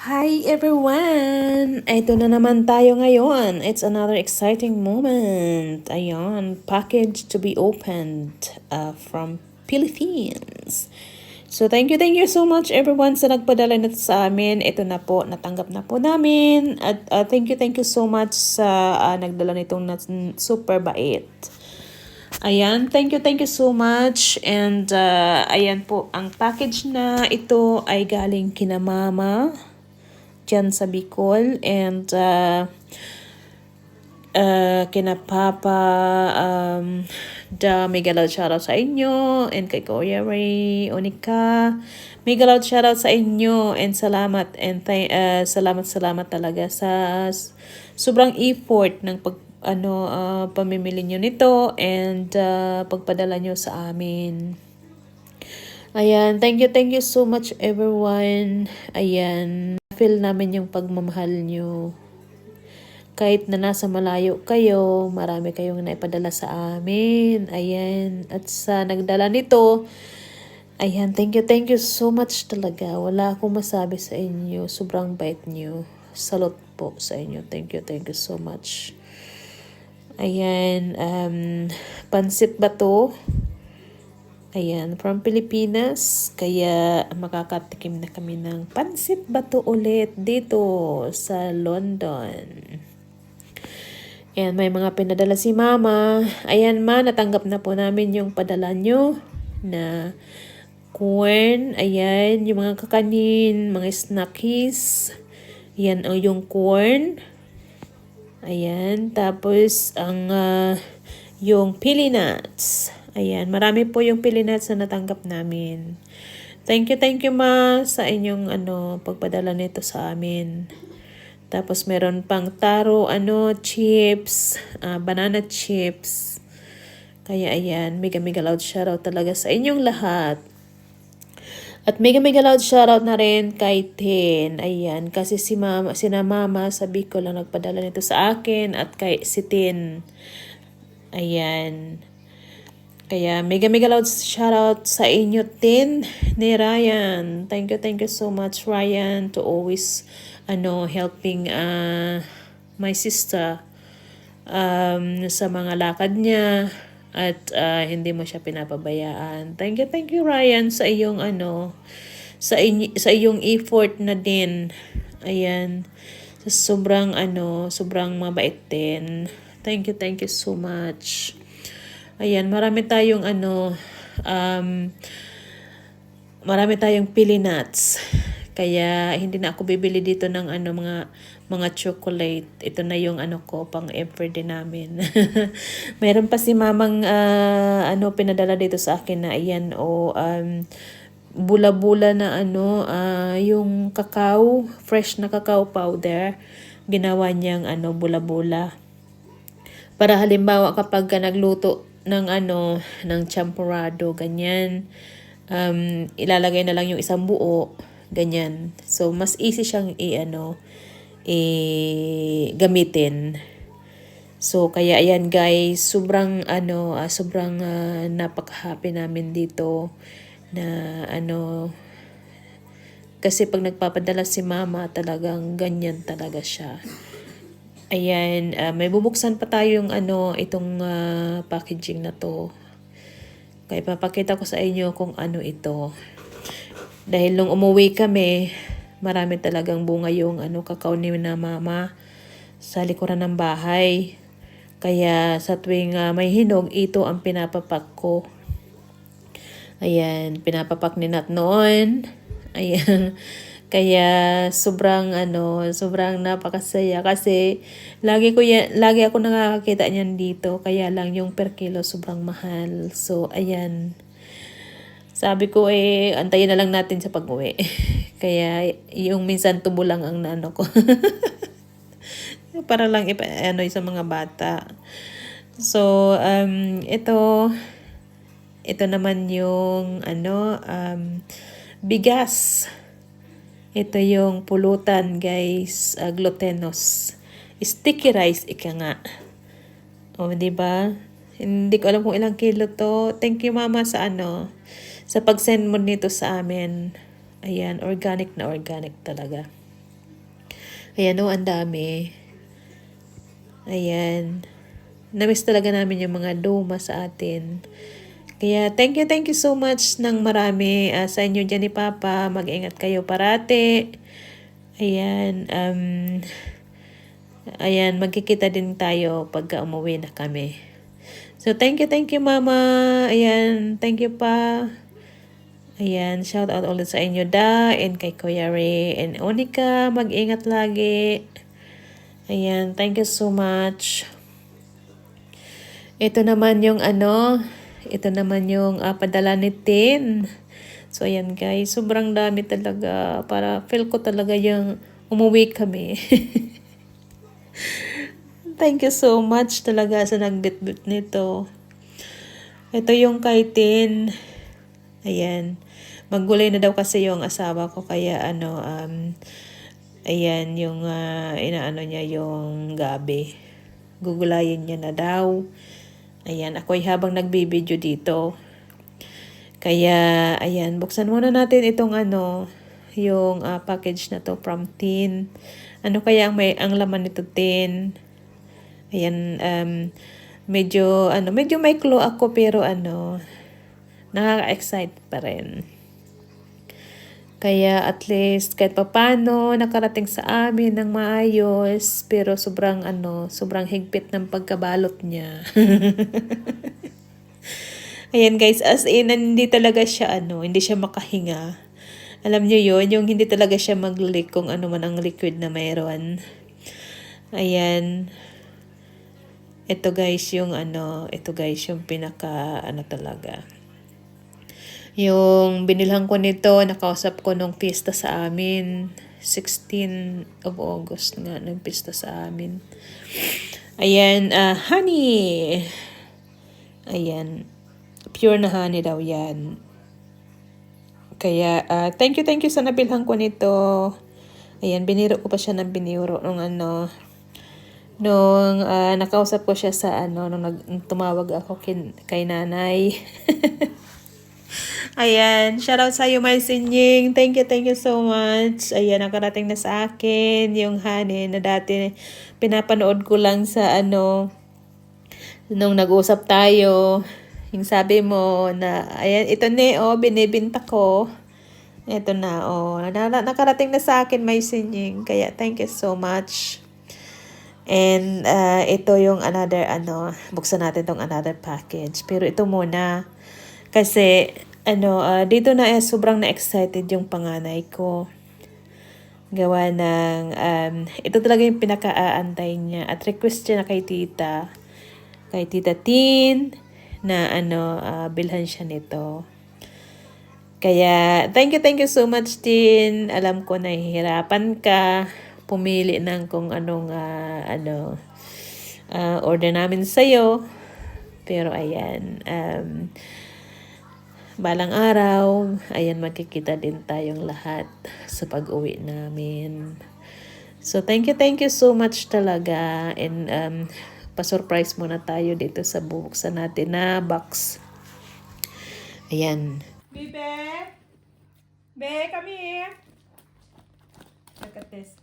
Hi everyone! Ito na naman tayo ngayon. It's another exciting moment. Ayan, package to be opened from Philippines. So thank you so much everyone sa nagpadala nito sa amin. Ito na po, natanggap na po namin. At thank you so much sa nagdala nitong super bait. Ayan, thank you so much. And ayan po, ang package na ito ay galing kina Mama dyan sa Bicol, and kina Papa mega loud shoutout sa inyo, and kay Kuya Ray Onika, mega loud shoutout sa inyo, and salamat, and salamat talaga sa sobrang effort ng pamimili nyo nito, and pagpadala nyo sa amin. Ayan, thank you so much everyone. Ayan, feel namin yung pagmamahal nyo. Kahit na nasa malayo kayo, marami kayong naipadala sa amin. Ayan, at sa nagdala nito, ayan, thank you so much talaga. Wala akong masabi sa inyo. Sobrang bait nyo. Salute po sa inyo. Thank you so much. Ayan, pansit ba to? Ayan, from Pilipinas. Kaya makakatikim na kami ng pansit bato ulit dito sa London. Ayan, may mga pinadala si Mama. Ayan ma, natanggap na po namin yung padala nyo na corn. Ayan, yung mga kakanin, mga snackies. Ayan, yung corn. Ayan, tapos ang yung pili nuts. Ayan, marami po yung pili nuts na natanggap namin. Thank you ma sa inyong pagpadala nito sa amin. Tapos meron pang taro chips, banana chips. Kaya ayan, mega loud shoutout talaga sa inyong lahat. At mega loud shoutout na rin kay Tin. Ayan, kasi sina Mama sabi ko lang nagpadala nito sa akin, at kay si Tin. Ayan. Kaya mega loud shoutout sa inyo, Tin, ni Ryan. Thank you so much, Ryan, to always helping my sister sa mga lakad niya, at hindi mo siya pinapabayaan. Thank you Ryan sa iyong sa iyong effort na din. Ayan. Sobrang mabait din. Thank you so much. Ayan, marami tayong marami tayong pili nuts. Kaya hindi na ako bibili dito ng mga chocolate. Ito na yung ko pang everyday namin. Meron pa si Mamang pinadala dito sa akin na ayan bula-bula na yung cacao, fresh na cacao powder. Ginawa niyang bula-bula. Para halimbawa kapag nagluto ng ng champurrado, ganyan, ilalagay na lang yung isang buo, ganyan. So mas easy siyang gamitin. So kaya ayan guys, sobrang napaka-happy namin dito na kasi pag nagpapadala si Mama, talagang ganyan talaga siya. Ayan, may bubuksan pa tayong itong packaging na to. Kaya papakita ko sa inyo kung ano ito. Dahil nung umuwi kami, marami talagang bunga yung kakao ni na Mama sa likuran ng bahay. Kaya sa tuwing may hinog, ito ang pinapapak ko. Ayan, pinapapak ni Nat noon. Ayan. Kaya sobrang napakasaya kasi lagi ako nakakakita niyan dito, kaya lang yung per kilo sobrang mahal. So ayan. Sabi ko antayin na lang natin sa pag-uwi. Kaya yung minsan tubo lang ang ko. Para lang sa mga bata. So ito naman yung bigas. Ito yung pulutan guys, glutinous. Sticky rice ika nga. O, di ba? Hindi ko alam kung ilang kilo to. Thank you Mama sa sa pag-send mo nito sa amin. Ayan, organic na organic talaga. Ayan o, ang dami. Ayan. Namiss talaga namin yung mga duma sa atin. Kaya thank you so much ng marami sa inyo dyan ni Papa. Mag-ingat kayo parati. Ayan, ayan, magkikita din tayo pagka umuwi na kami. So thank you Mama. Ayan, thank you pa. Ayan, shout out ulit sa inyo Da, and kay Kuya Ray, and Onika, mag-ingat lagi. Ayan, thank you so much. Ito naman yung ito naman yung padala ni Tin. So ayan guys, sobrang dami talaga. Para feel ko talaga yung umuwi kami. Thank you so much talaga sa nagbitbit nito. Ito yung kay Tin. Ayan. Maggulay na daw kasi yung asawa ko, kaya ayan yung inaano niya yung gabi. Gugulayin niya na daw. Ayan, ako'y habang nagbibideo dito. Kaya ayan, buksan muna natin itong yung package na to from Tin. Ano kaya ang laman nito, Tin? Ayan, medyo may clue ako, pero nakaka-excite pa rin. Kaya at least kahit papano nakarating sa amin ng maayos, pero sobrang higpit ng pagkabalot niya. Ayan guys, as in hindi talaga siya hindi siya makahinga. Alam niyo yon, yung hindi talaga siya mag-leak kung ano man ang liquid na mayroon. Ayan. Ito guys yung pinaka talaga. Yung binilhan ko nito, nakausap ko nung pista sa amin. 16 of August nga, nung pista sa amin. Ayan, honey. Ayan, pure na honey daw yan. Kaya, thank you sa nabilhan ko nito. Ayan, biniro ko pa siya ng biniro nung nung nakausap ko siya sa nung tumawag ako kay nanay. Ayan, shoutout sa iyo, my sinying. Thank you so much. Ayan, nakarating na sa akin yung honey na dati pinapanood ko lang sa nung nag-usap tayo. Yung sabi mo na, ayan, ito na binibinta ko. Ito na, nakarating na sa akin, my sinying. Kaya thank you so much. And ito yung another buksan natin tong another package. Pero ito muna. Kasi dito na sobrang na-excited yung panganay ko. Gawa ng ito talaga yung pinaka-aantay niya, at request niya na kay Tita Tin na bilhan siya nito. Kaya thank you so much, Tin. Alam ko nahihirapan ka pumili ng kung anong order namin sa'yo. Pero ayan, balang araw, ayan, magkikita din tayong lahat sa pag-uwi namin. So thank you so much talaga. And pa-surprise muna tayo dito sa bubuksan natin na box. Ayan. Bebe, come here.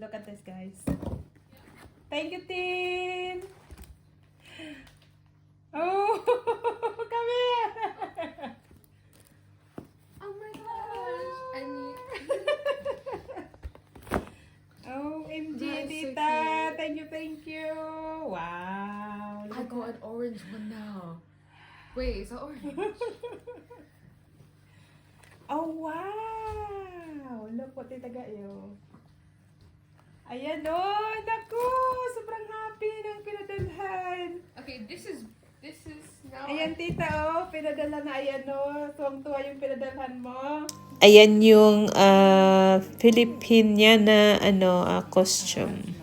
Look at this guys. Thank you, Tin. Oh, come here. Oh my gosh! I need. OMG, That's so Tita. cute. Thank you. Wow. I got an orange one now. Wait, is that orange? Oh, wow. Look what Tita got you. Ayan, naku. Sobrang happy ng pinadalhan. Okay, this is now. Ayan, Tita, pinadala na. Ayan, tuwang-tuwa yung pinadalhan mo. Ayan yung Filipina na costume.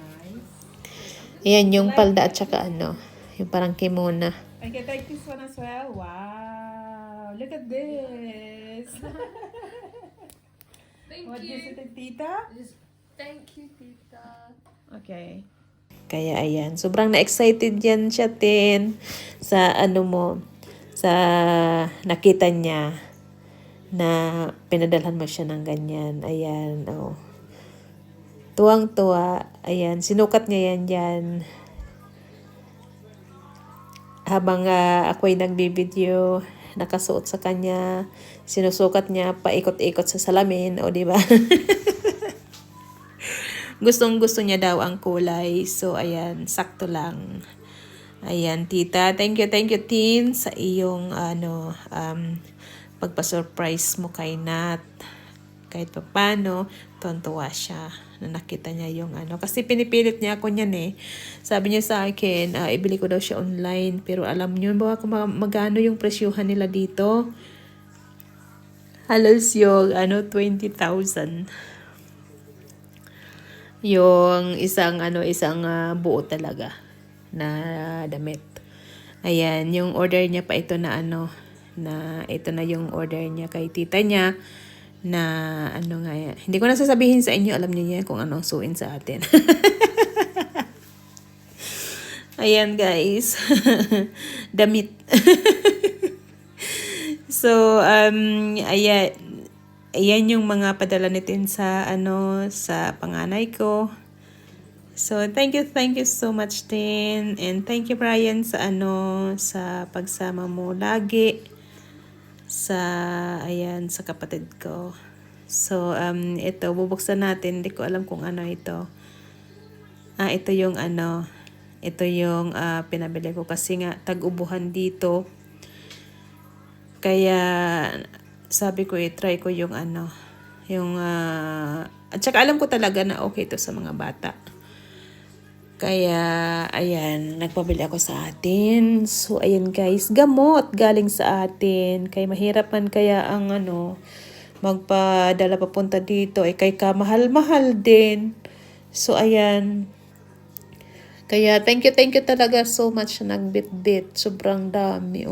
Ayan yung palda at saka yung parang kimono. Okay, take this one as well. Wow, look at this. Thank What do you you. say, Tita? Thank you, Tita. Okay. Kaya ayan, sobrang na-excited yan siya, Tin, sa sa nakita niya na pinadalhan mo siya ng ganyan. Ayan, Tuwang-tuwa. Ayan, sinukat niya yan dyan. Habang ako'y nagbibideo, nakasuot sa kanya, sinusukat niya, paikot-ikot sa salamin, o di ba? Gustong-gusto niya daw ang kulay. So, ayan, sakto lang. Ayan, tita. Thank you, Tin, sa iyong, pagpa-surprise mo kay Nat. Kahit pa paano, tontuwa siya na nakita niya yung Kasi pinipilit niya ako niyan eh. Sabi niya sa akin, ibili ko daw siya online. Pero alam niyo ba kung magkano yung presyuhan nila dito? Halos yung 20,000. Yung isang buo talaga na damit. Ayan, yung order niya pa ito na na ito na yung order niya kay tita niya na nga yan. Hindi ko na sasabihin sa inyo, alam niyo yan kung anong suin sa atin. Ayan guys. Damit. So, ayan yung mga padala nitin sa sa panganay ko. So, thank you so much Tin. And thank you Brian sa sa pagsama mo lagi sa sa kapatid ko. So, ito bubuksan natin. Hindi ko alam kung ano ito. Ito yung ito yung pinabili ko kasi nga tag-ubuhan dito. Kaya sabi ko try ko yung yung at saka alam ko talaga na okay to sa mga bata. Kaya ayan, nagpabili ako sa atin. So ayan guys, gamot galing sa atin. Kaya mahirap man kaya ang magpadala papunta dito kay kamahal-mahal din. So ayan. Kaya thank you talaga so much na nagbit-bit. Sobrang dami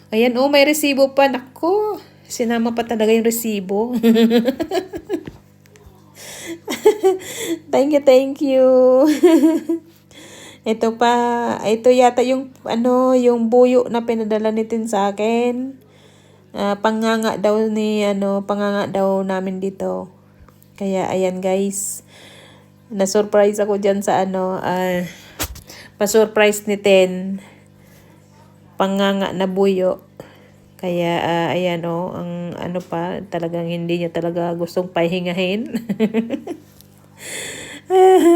Ayan may resibo pa. Nako, sinama pa talaga yung resibo. Thank you. Ito pa, ito yata yung yung buyo na pinadala nitin sa akin. Panganga daw panganga daw namin dito. Kaya ayan guys. Na-surprise ako diyan sa pa-surprise ni Ten. Panganga na buyo. Kaya ayan ang pa talagang hindi niya talaga gustong pahingahin.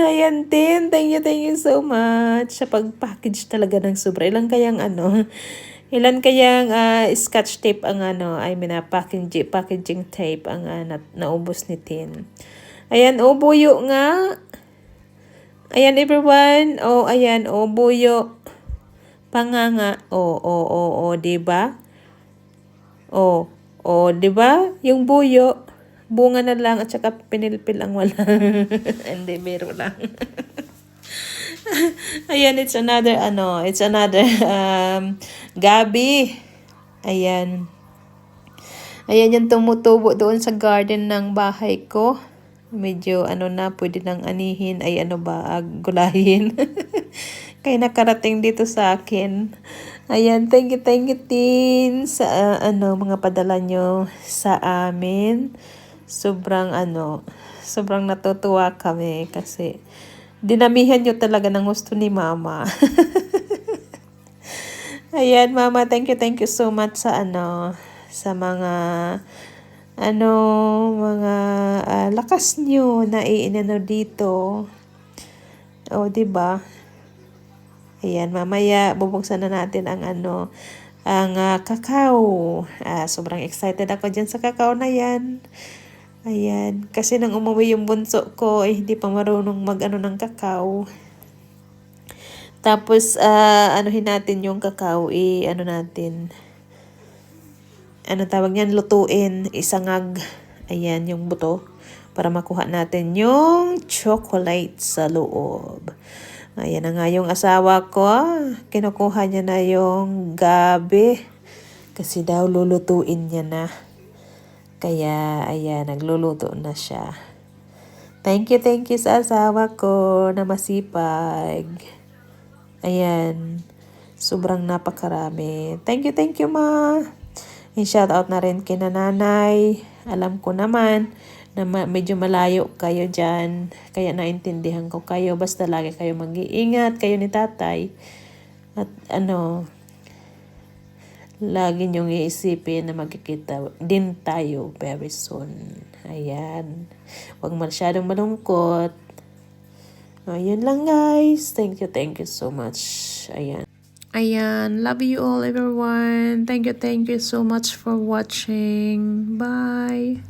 Ayan Tin, thank you so much sa pag-package talaga ng sobra. Ilan kayang scotch tape ang packaging tape ang naubos ni Tin. Ayan buyo nga. Ayan everyone. Ayan buyo. Panganga. Diba? Diba? Yung buyo. Bunga na lang at saka pinilpil ang wala. Hindi, biro lang. Ayan, it's another gabi. Ayan. Ayan yung tumutubo doon sa garden ng bahay ko. Medyo pwede nang anihin gulahin. Kaya nakarating dito sa akin. Ayan, thank you Tin sa mga padala nyo sa amin. Sobrang natutuwa kami kasi dinamihan nyo talaga ng gusto ni Mama. Ayan, Mama, thank you so much sa sa mga mga lakas nyo na dito. Diba? Ayan, mamaya bubuksan na natin ang ang kakao. Sobrang excited ako dyan sa kakao na yan. Ayan, kasi nang umuwi yung bunso ko, hindi pa marunong ng kakao. Tapos, anuhin natin yung kakao, natin, tawag niyan, lutuin, isangag. Ayan, yung buto, para makuha natin yung chocolate sa loob. Ayan na nga yung asawa ko. Kinukuha niya na yung gabi. Kasi daw lulutuin niya na. Kaya, ayan, nagluluto na siya. Thank you sa asawa ko na masipag. Ayan. Sobrang napakarami. Thank you, Ma. And shout out na rin kina nanay. Alam ko naman na medyo malayo kayo dyan. Kaya naintindihan ko kayo. Basta lagi kayo mag-iingat, kayo ni tatay. At lagi niyong iisipin na magkikita din tayo very soon. Ayan. Huwag masyadong malungkot. Ayun lang guys. Thank you so much. Ayan. Love you all everyone. Thank you so much for watching. Bye.